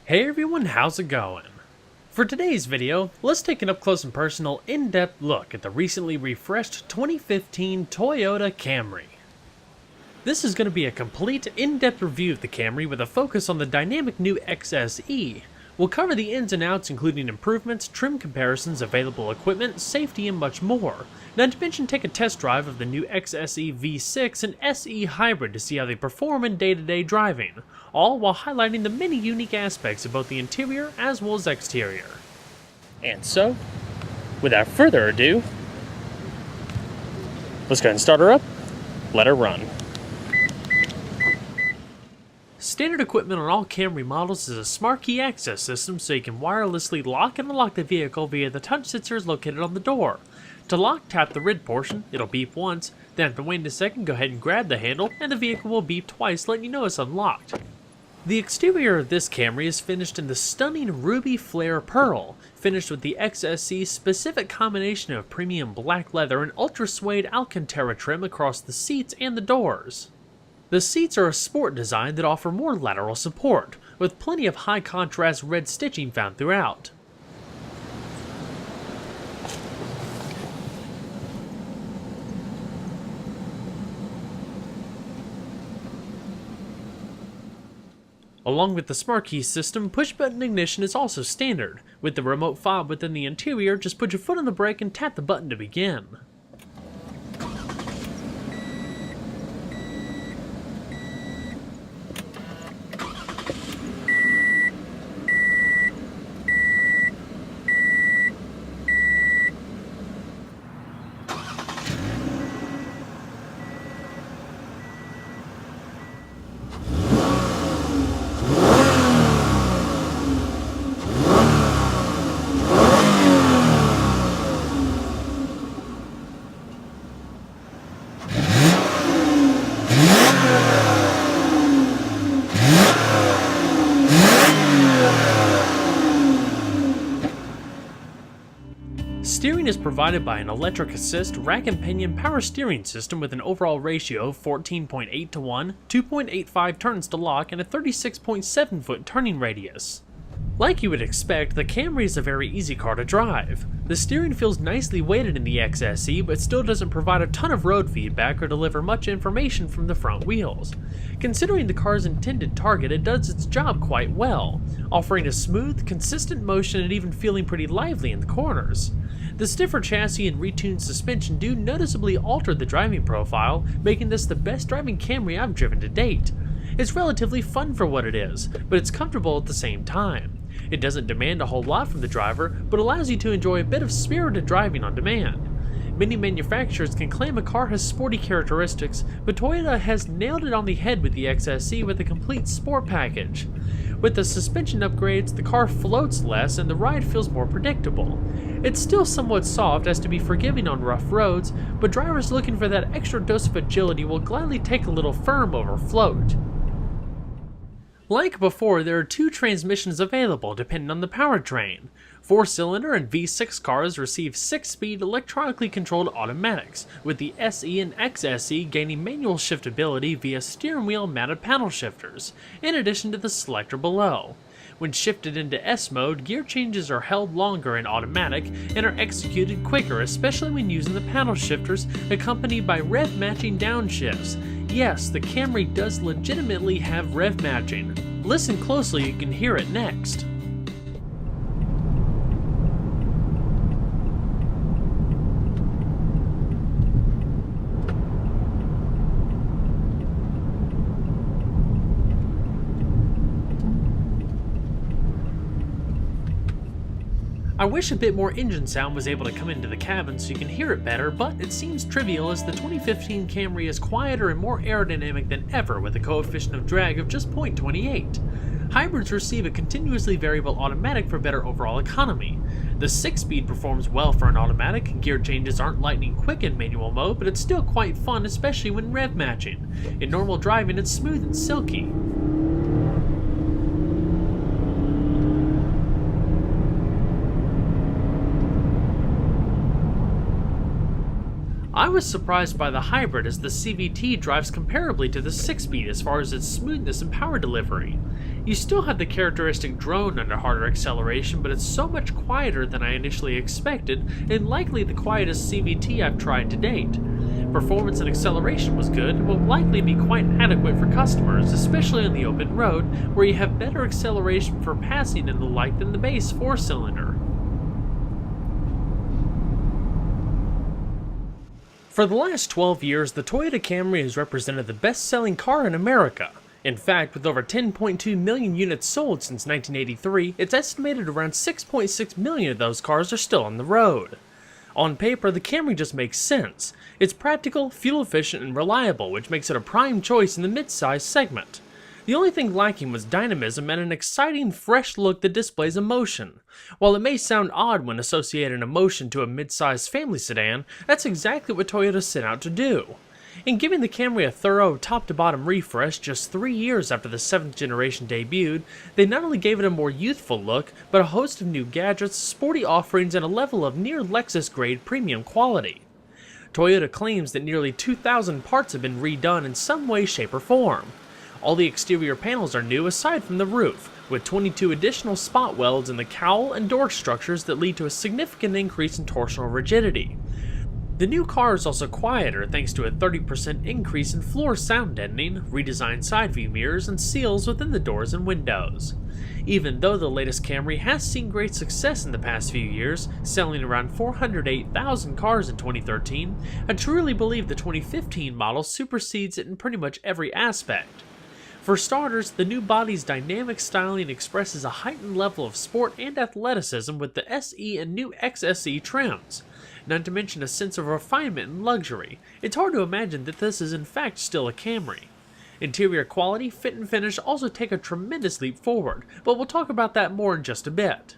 Hey everyone, how's it going? For today's video, let's take an up-close and personal, in-depth look at the recently refreshed 2015 Toyota Camry. This is going to be a complete, in-depth review of the Camry with a focus on the dynamic new XSE. We'll cover the ins and outs including improvements, trim comparisons, available equipment, safety, and much more. Not to mention take a test drive of the new XSE V6 and SE Hybrid to see how they perform in day-to-day driving, all while highlighting the many unique aspects of both the interior as well as exterior. And so, without further ado, let's go ahead and start her up, let her run. Standard equipment on all Camry models is a smart key access system so you can wirelessly lock and unlock the vehicle via the touch sensors located on the door. To lock, tap the red portion, it'll beep once, then after waiting a second go ahead and grab the handle and the vehicle will beep twice letting you know it's unlocked. The exterior of this Camry is finished in the stunning ruby flare pearl, finished with the XSE's specific combination of premium black leather and ultra suede Alcantara trim across the seats and the doors. The seats are a sport design that offer more lateral support, with plenty of high contrast red stitching found throughout. Along with the smart key system, push-button ignition is also standard. With the remote fob within the interior, just put your foot on the brake and tap the button to begin. Steering is provided by an electric assist rack and pinion power steering system with an overall ratio of 14.8 to 1, 2.85 turns to lock, and a 36.7 foot turning radius. Like you would expect, the Camry is a very easy car to drive. The steering feels nicely weighted in the XSE, but still doesn't provide a ton of road feedback or deliver much information from the front wheels. Considering the car's intended target, it does its job quite well, offering a smooth, consistent motion and even feeling pretty lively in the corners. The stiffer chassis and retuned suspension do noticeably alter the driving profile, making this the best driving Camry I've driven to date. It's relatively fun for what it is, but it's comfortable at the same time. It doesn't demand a whole lot from the driver, but allows you to enjoy a bit of spirited driving on demand. Many manufacturers can claim a car has sporty characteristics, but Toyota has nailed it on the head with the XSE with a complete sport package. With the suspension upgrades, the car floats less and the ride feels more predictable. It's still somewhat soft as to be forgiving on rough roads, but drivers looking for that extra dose of agility will gladly take a little firm over float. Like before, there are two transmissions available depending on the powertrain. 4-cylinder and V6 cars receive 6-speed electronically controlled automatics, with the SE and XSE gaining manual shiftability via steering wheel mounted paddle shifters, in addition to the selector below. When shifted into S mode, gear changes are held longer in automatic and are executed quicker, especially when using the paddle shifters accompanied by rev matching downshifts. Yes, the Camry does legitimately have rev matching. Listen closely, you can hear it next. I wish a bit more engine sound was able to come into the cabin so you can hear it better, but it seems trivial as the 2015 Camry is quieter and more aerodynamic than ever with a coefficient of drag of just 0.28. Hybrids receive a continuously variable automatic for better overall economy. The 6-speed performs well for an automatic, gear changes aren't lightning quick in manual mode, but it's still quite fun, especially when rev matching. In normal driving, it's smooth and silky. I was surprised by the hybrid, as the CVT drives comparably to the 6-speed as far as its smoothness and power delivery. You still have the characteristic drone under harder acceleration, but it's so much quieter than I initially expected, and likely the quietest CVT I've tried to date. Performance and acceleration was good, and will likely be quite adequate for customers, especially on the open road, where you have better acceleration for passing and the like than the base 4-cylinder. For the last 12 years, the Toyota Camry has represented the best-selling car in America. In fact, with over 10.2 million units sold since 1983, it's estimated around 6.6 million of those cars are still on the road. On paper, the Camry just makes sense. It's practical, fuel-efficient, and reliable, which makes it a prime choice in the mid-size segment. The only thing lacking was dynamism and an exciting, fresh look that displays emotion. While it may sound odd when associating emotion to a mid-sized family sedan, that's exactly what Toyota set out to do. In giving the Camry a thorough top-to-bottom refresh just 3 years after the 7th generation debuted, they not only gave it a more youthful look, but a host of new gadgets, sporty offerings, and a level of near Lexus-grade premium quality. Toyota claims that nearly 2,000 parts have been redone in some way, shape, or form. All the exterior panels are new aside from the roof, with 22 additional spot welds in the cowl and door structures that lead to a significant increase in torsional rigidity. The new car is also quieter thanks to a 30% increase in floor sound deadening, redesigned side view mirrors, and seals within the doors and windows. Even though the latest Camry has seen great success in the past few years, selling around 408,000 cars in 2013, I truly believe the 2015 model supersedes it in pretty much every aspect. For starters, the new body's dynamic styling expresses a heightened level of sport and athleticism with the SE and new XSE trims, not to mention a sense of refinement and luxury. It's hard to imagine that this is in fact still a Camry. Interior quality, fit and finish also take a tremendous leap forward, but we'll talk about that more in just a bit.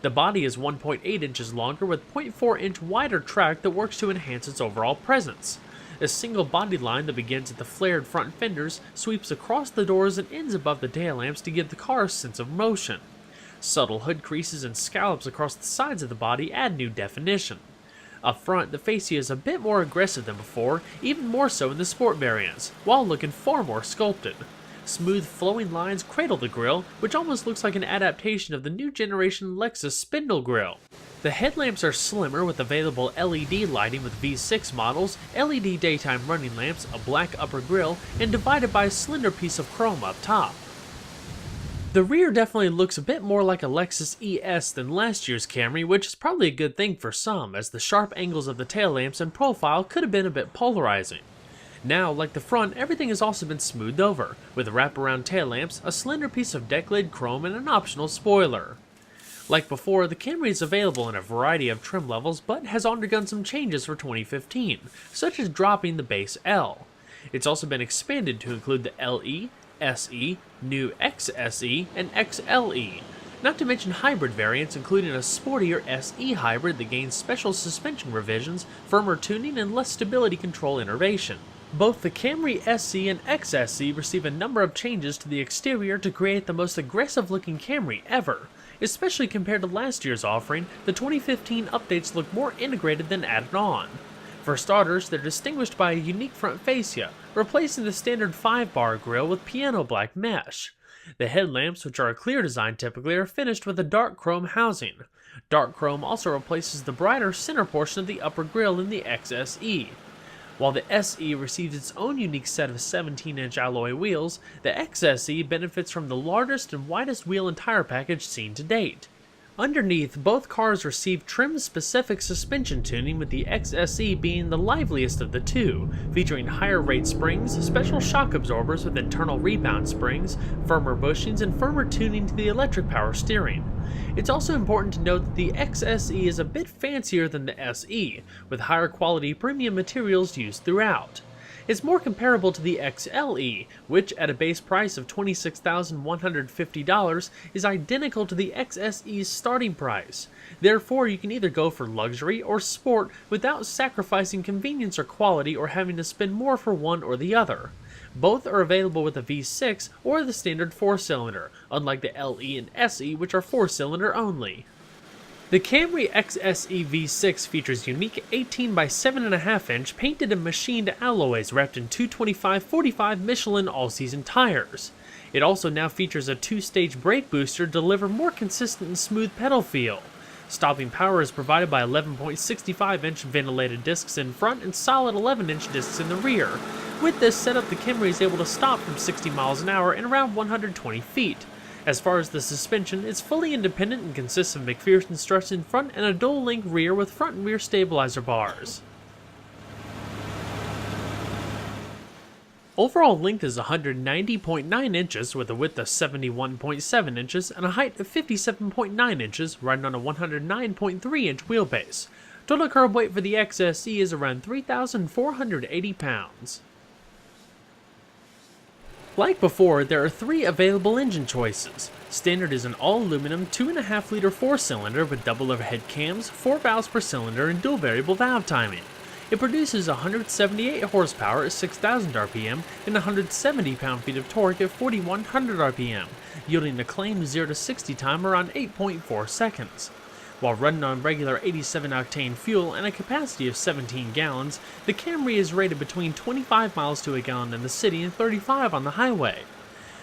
The body is 1.8 inches longer with 0.4 inch wider track that works to enhance its overall presence. A single body line that begins at the flared front fenders sweeps across the doors and ends above the tail lamps to give the car a sense of motion. Subtle hood creases and scallops across the sides of the body add new definition. Up front, the fascia is a bit more aggressive than before, even more so in the sport variants, while looking far more sculpted. Smooth flowing lines cradle the grille, which almost looks like an adaptation of the new generation Lexus spindle grille. The headlamps are slimmer with available LED lighting with V6 models, LED daytime running lamps, a black upper grille, and divided by a slender piece of chrome up top. The rear definitely looks a bit more like a Lexus ES than last year's Camry, which is probably a good thing for some, as the sharp angles of the tail lamps and profile could have been a bit polarizing. Now, like the front, everything has also been smoothed over, with wraparound tail lamps, a slender piece of deck lid chrome, and an optional spoiler. Like before, the Camry is available in a variety of trim levels, but has undergone some changes for 2015, such as dropping the base L. It's also been expanded to include the LE, SE, new XSE, and XLE, not to mention hybrid variants including a sportier SE hybrid that gains special suspension revisions, firmer tuning, and less stability control innervation. Both the Camry SE and XSE receive a number of changes to the exterior to create the most aggressive-looking Camry ever. Especially compared to last year's offering, the 2015 updates look more integrated than added on. For starters, they're distinguished by a unique front fascia, replacing the standard 5-bar grille with piano black mesh. The headlamps, which are a clear design typically, are finished with a dark chrome housing. Dark chrome also replaces the brighter center portion of the upper grille in the XSE. While the SE receives its own unique set of 17-inch alloy wheels, the XSE benefits from the largest and widest wheel and tire package seen to date. Underneath, both cars receive trim-specific suspension tuning, with the XSE being the liveliest of the two, featuring higher rate springs, special shock absorbers with internal rebound springs, firmer bushings, and firmer tuning to the electric power steering. It's also important to note that the XSE is a bit fancier than the SE, with higher quality premium materials used throughout. It's more comparable to the XLE, which at a base price of $26,150 is identical to the XSE's starting price. Therefore, you can either go for luxury or sport without sacrificing convenience or quality or having to spend more for one or the other. Both are available with a V6 or the standard 4-cylinder, unlike the LE and SE, which are 4-cylinder only. The Camry XSE V6 features unique 18 by 7.5 inch painted and machined alloys wrapped in 225/45 Michelin all-season tires. It also now features a 2-stage brake booster to deliver more consistent and smooth pedal feel. Stopping power is provided by 11.65 inch ventilated discs in front and solid 11 inch discs in the rear. With this setup, the Camry is able to stop from 60 miles an hour in around 120 feet. As far as the suspension, it's fully independent and consists of McPherson struts in front and a dual-link rear with front and rear stabilizer bars. Overall length is 190.9 inches with a width of 71.7 inches and a height of 57.9 inches, riding on a 109.3 inch wheelbase. Total curb weight for the XSE is around 3,480 pounds. Like before, there are 3 available engine choices. Standard is an all-aluminum 2.5-liter 4-cylinder with double overhead cams, 4 valves per cylinder, and dual variable valve timing. It produces 178 horsepower at 6,000 RPM and 170 pound-feet of torque at 4,100 RPM, yielding a claimed 0 to 60 time around 8.4 seconds. While running on regular 87-octane fuel and a capacity of 17 gallons, the Camry is rated between 25 miles to a gallon in the city and 35 on the highway.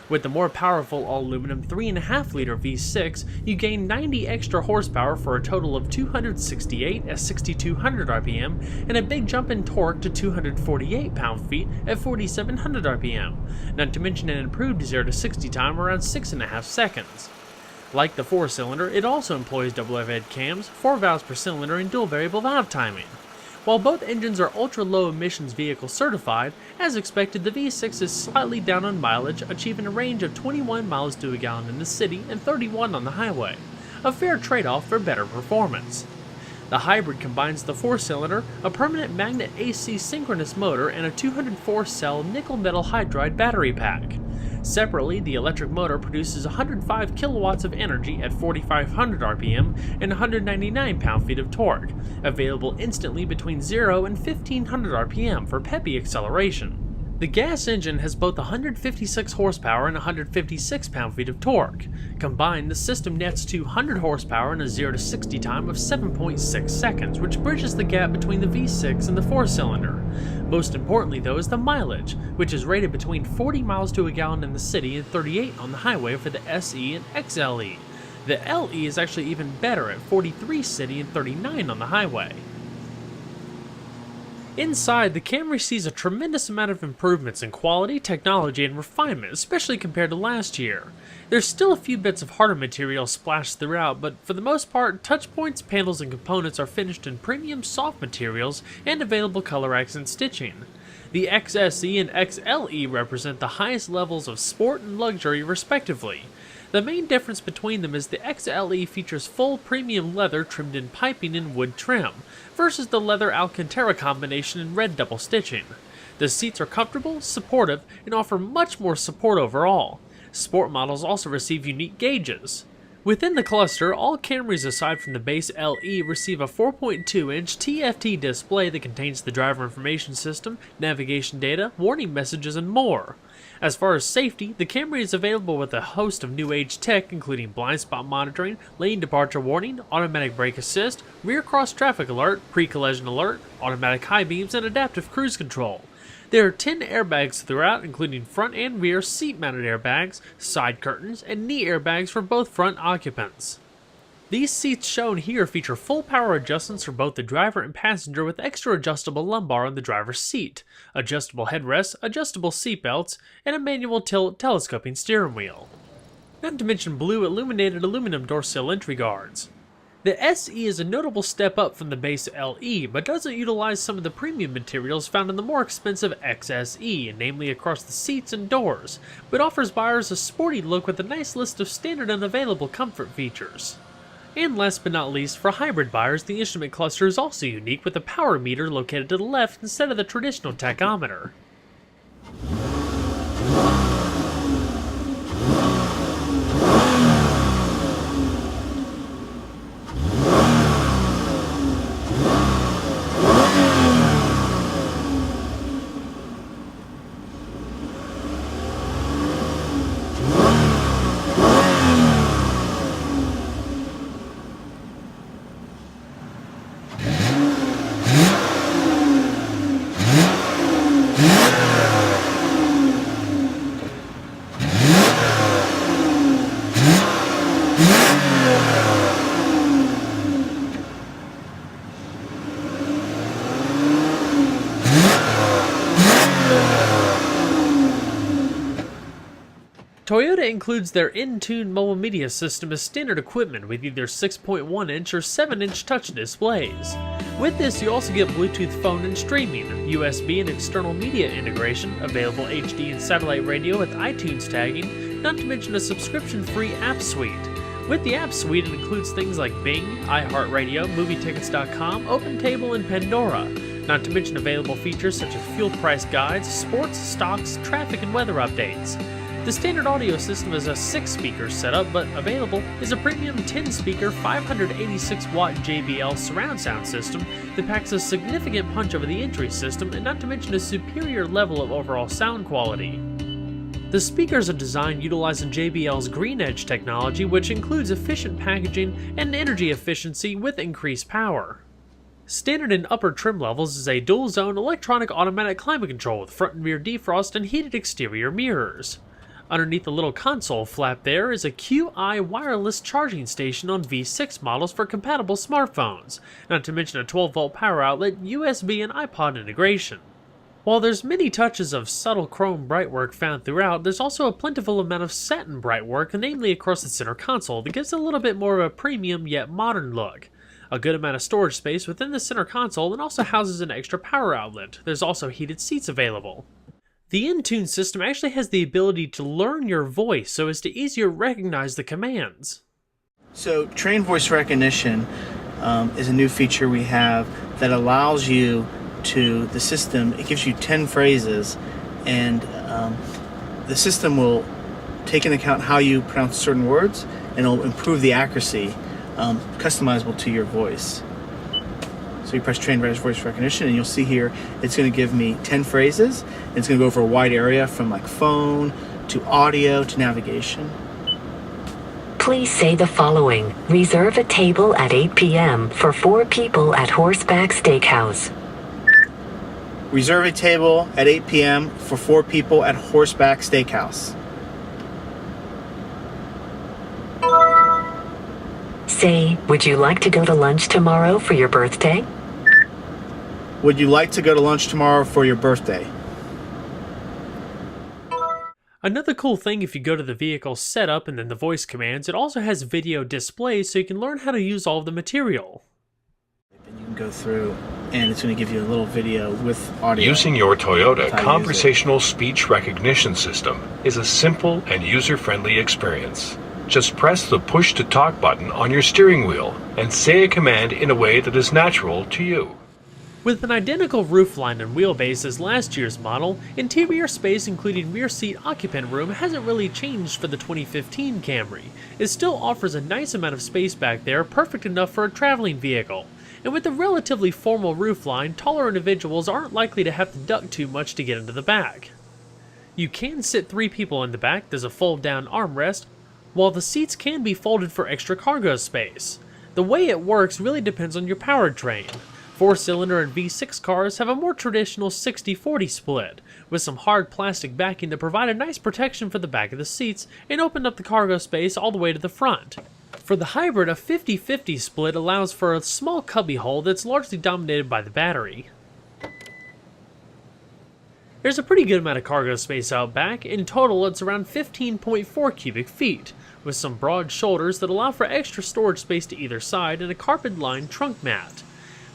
With the more powerful all-aluminum 3.5-liter V6, you gain 90 extra horsepower for a total of 268 at 6,200 RPM and a big jump in torque to 248 pound-feet at 4,700 RPM, not to mention an improved 0 to 60 time around 6.5 seconds. Like the 4-cylinder, it also employs double overhead cams, 4 valves per cylinder, and dual variable valve timing. While both engines are ultra-low emissions vehicle certified, as expected the V6 is slightly down on mileage, achieving a range of 21 miles to a gallon in the city and 31 on the highway, a fair trade-off for better performance. The hybrid combines the 4-cylinder, a permanent magnet AC synchronous motor, and a 204-cell nickel-metal hydride battery pack. Separately, the electric motor produces 105 kilowatts of energy at 4,500 RPM and 199 pound-feet of torque, available instantly between 0 and 1,500 RPM for peppy acceleration. The gas engine has both 156 horsepower and 156 pound-feet of torque. Combined, the system nets 200 horsepower and a 0 to 60 time of 7.6 seconds, which bridges the gap between the V6 and the 4-cylinder. Most importantly, though, is the mileage, which is rated between 40 miles to a gallon in the city and 38 on the highway for the SE and XLE. The LE is actually even better at 43 city and 39 on the highway. Inside, the Camry sees a tremendous amount of improvements in quality, technology, and refinement, especially compared to last year. There's still a few bits of harder material splashed throughout, but for the most part, touch points, panels, and components are finished in premium soft materials and available color accent stitching. The XSE and XLE represent the highest levels of sport and luxury respectively. The main difference between them is the XLE features full premium leather trimmed in piping and wood trim, versus the leather Alcantara combination in red double stitching. The seats are comfortable, supportive, and offer much more support overall. Sport models also receive unique gauges. Within the cluster, all Camrys aside from the base LE receive a 4.2-inch TFT display that contains the driver information system, navigation data, warning messages, and more. As far as safety, the Camry is available with a host of new age tech including blind spot monitoring, lane departure warning, automatic brake assist, rear cross traffic alert, pre-collision alert, automatic high beams, and adaptive cruise control. There are 10 airbags throughout, including front and rear seat-mounted airbags, side curtains, and knee airbags for both front occupants. These seats shown here feature full power adjustments for both the driver and passenger with extra adjustable lumbar on the driver's seat, adjustable headrests, adjustable seatbelts, and a manual tilt telescoping steering wheel. Not to mention blue illuminated aluminum door sill entry guards. The SE is a notable step up from the base LE, but doesn't utilize some of the premium materials found in the more expensive XSE, namely across the seats and doors, but offers buyers a sporty look with a nice list of standard and available comfort features. And last but not least, for hybrid buyers, the instrument cluster is also unique with a power meter located to the left instead of the traditional tachometer. Toyota includes their in-tune mobile media system as standard equipment with either 6.1-inch or 7-inch touch displays. With this, you also get Bluetooth phone and streaming, USB and external media integration, available HD and satellite radio with iTunes tagging, not to mention a subscription-free app suite. With the app suite, it includes things like Bing, iHeartRadio, MovieTickets.com, OpenTable, and Pandora, not to mention available features such as fuel price guides, sports, stocks, traffic, and weather updates. The standard audio system is a 6-speaker setup, but available is a premium 10-speaker 586-watt JBL surround sound system that packs a significant punch over the entry system, and not to mention a superior level of overall sound quality. The speakers are designed utilizing JBL's Green Edge technology, which includes efficient packaging and energy efficiency with increased power. Standard in upper trim levels is a dual-zone electronic automatic climate control with front and rear defrost and heated exterior mirrors. Underneath the little console flap there is a QI wireless charging station on V6 models for compatible smartphones, not to mention a 12-volt power outlet, USB, and iPod integration. While there's many touches of subtle chrome brightwork found throughout, there's also a plentiful amount of satin brightwork, namely across the center console, that gives it a little bit more of a premium yet modern look. A good amount of storage space within the center console, and also houses an extra power outlet. There's also heated seats available. The in-tune system actually has the ability to learn your voice so as to easier recognize the commands. So trained voice recognition is a new feature we have that allows you to, the system, it gives you 10 phrases, and the system will take into account how you pronounce certain words, and it'll improve the accuracy, customizable to your voice. So you press trained voice recognition, and you'll see here it's going to give me 10 phrases. And it's going to go over a wide area from like phone to audio to navigation. Please say the following. Reserve a table at 8 p.m. for 4 people at Horseback Steakhouse. Reserve a table at 8 p.m. for 4 people at Horseback Steakhouse. Say, would you like to go to lunch tomorrow for your birthday? Would you like to go to lunch tomorrow for your birthday? Another cool thing, if you go to the vehicle setup and then the voice commands, it also has video displays so you can learn how to use all of the material. And you can go through and it's going to give you a little video with audio. Using your Toyota conversational speech recognition system is a simple and user-friendly experience. Just press the push to talk button on your steering wheel and say a command in a way that is natural to you. With an identical roofline and wheelbase as last year's model, interior space including rear seat occupant room hasn't really changed for the 2015 Camry. It still offers a nice amount of space back there, perfect enough for a traveling vehicle. And with a relatively formal roofline, taller individuals aren't likely to have to duck too much to get into the back. You can sit 3 people in the back, there's a fold-down armrest, while the seats can be folded for extra cargo space. The way it works really depends on your powertrain. 4-cylinder and V6 cars have a more traditional 60-40 split, with some hard plastic backing to provide a nice protection for the back of the seats and open up the cargo space all the way to the front. For the hybrid, a 50-50 split allows for a small cubby hole that's largely dominated by the battery. There's a pretty good amount of cargo space out back. In total, it's around 15.4 cubic feet, with some broad shoulders that allow for extra storage space to either side and a carpet-lined trunk mat.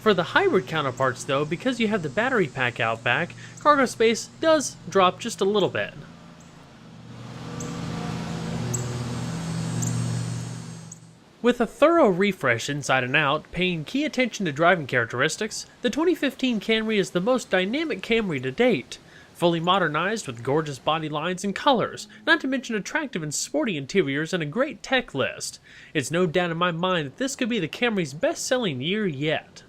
For the hybrid counterparts though, because you have the battery pack out back, cargo space does drop just a little bit. With a thorough refresh inside and out, paying key attention to driving characteristics, the 2015 Camry is the most dynamic Camry to date. Fully modernized with gorgeous body lines and colors, not to mention attractive and sporty interiors and a great tech list. It's no doubt in my mind that this could be the Camry's best-selling year yet.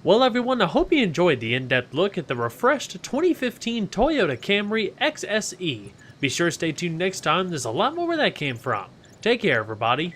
Well everyone, I hope you enjoyed the in-depth look at the refreshed 2015 Toyota Camry XSE. Be sure to stay tuned next time, there's a lot more where that came from. Take care everybody.